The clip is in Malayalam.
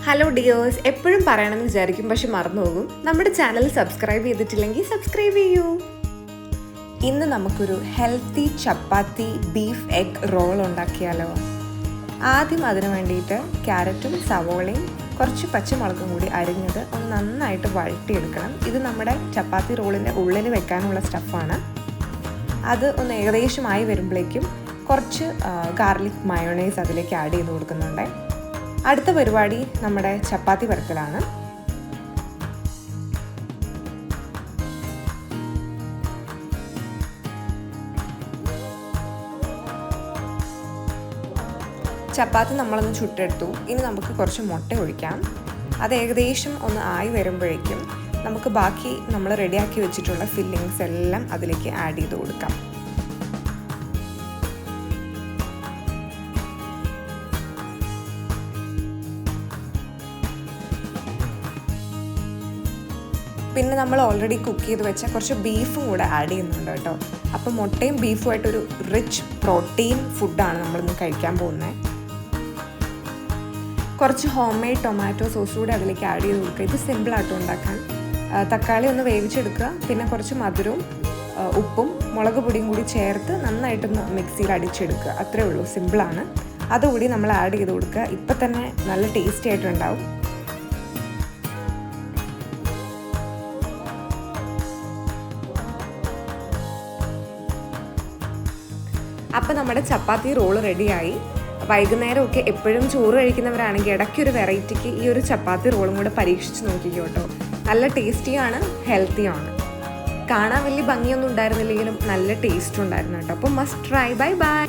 ഹലോ ഡിയേഴ്സ്, എപ്പോഴും പറയണമെന്ന് വിചാരിക്കും, പക്ഷെ മറന്നുപോകും. നമ്മുടെ ചാനൽ സബ്സ്ക്രൈബ് ചെയ്തിട്ടില്ലെങ്കിൽ സബ്സ്ക്രൈബ് ചെയ്യൂ. ഇന്ന് നമുക്കൊരു ഹെൽത്തി ചപ്പാത്തി ബീഫ് എഗ് റോൾ ഉണ്ടാക്കിയാലോ. ആദ്യം അതിന് വേണ്ടിയിട്ട് ക്യാരറ്റും സവോളയും കുറച്ച് പച്ചമുളകും കൂടി അരിഞ്ഞത് ഒന്ന് നന്നായിട്ട് വഴറ്റിയെടുക്കണം. ഇത് നമ്മുടെ ചപ്പാത്തി റോളിൻ്റെ ഉള്ളിൽ വെക്കാനുള്ള സ്റ്റഫാണ്. അത് ഒന്ന് ഏകദേശമായി വരുമ്പോഴേക്കും കുറച്ച് ഗാർലിക് മയോണൈസ് അതിലേക്ക് ആഡ് ചെയ്ത് കൊടുക്കുന്നുണ്ട്. അടുത്ത പരിപാടി നമ്മുടെ ചപ്പാത്തി വറുക്കലാണ്. ചപ്പാത്തി നമ്മളൊന്ന് ചുട്ടെടുത്തു. ഇനി നമുക്ക് കുറച്ച് മുട്ട ഒഴിക്കാം. അത് ഏകദേശം ഒന്ന് ആയി വരുമ്പോഴേക്കും നമുക്ക് ബാക്കി നമ്മൾ റെഡിയാക്കി വെച്ചിട്ടുള്ള ഫില്ലിങ്സ് എല്ലാം അതിലേക്ക് ആഡ് ചെയ്ത് കൊടുക്കാം. പിന്നെ നമ്മൾ ഓൾറെഡി കുക്ക് ചെയ്ത് വെച്ച കുറച്ച് ബീഫും കൂടെ ആഡ് ചെയ്യുന്നുണ്ട് കേട്ടോ. അപ്പോൾ മുട്ടയും ബീഫുമായിട്ടൊരു റിച്ച് പ്രോട്ടീൻ ഫുഡാണ് നമ്മളിന്ന് കഴിക്കാൻ പോകുന്നത്. കുറച്ച് ഹോം മെയ്ഡ് ടൊമാറ്റോ സോസ് കൂടെ അതിലേക്ക് ആഡ് ചെയ്ത് കൊടുക്കുക. ഇത് സിമ്പിളായിട്ട് ഉണ്ടാക്കാൻ. തക്കാളി ഒന്ന് വേവിച്ചെടുക്കുക, പിന്നെ കുറച്ച് മധുരവും ഉപ്പും മുളക് പൊടിയും കൂടി ചേർത്ത് നന്നായിട്ടൊന്ന് മിക്സിയിൽ അടിച്ചെടുക്കുക. അത്രേ ഉള്ളൂ, സിമ്പിളാണ്. അതുകൂടി നമ്മൾ ആഡ് ചെയ്ത് കൊടുക്കുക. ഇപ്പം തന്നെ നല്ല ടേസ്റ്റി ആയിട്ടുണ്ടാവും. അപ്പോൾ നമ്മുടെ ചപ്പാത്തി റോള് റെഡിയായി. വൈകുന്നേരമൊക്കെ എപ്പോഴും ചോറ് കഴിക്കുന്നവരാണെങ്കിൽ ഇടയ്ക്കൊരു വെറൈറ്റിക്ക് ഈ ഒരു ചപ്പാത്തി റോളും കൂടെ പരീക്ഷിച്ച് നോക്കിക്കോ കേട്ടോ. നല്ല ടേസ്റ്റിയാണ്, ഹെൽത്തിയാണ്. കാണാൻ വലിയ ഭംഗിയൊന്നും ഉണ്ടായിരുന്നില്ലെങ്കിലും നല്ല ടേസ്റ്റ് ഉണ്ടായിരുന്നു കേട്ടോ. അപ്പോൾ മസ്റ്റ് ട്രൈ. Bye bye.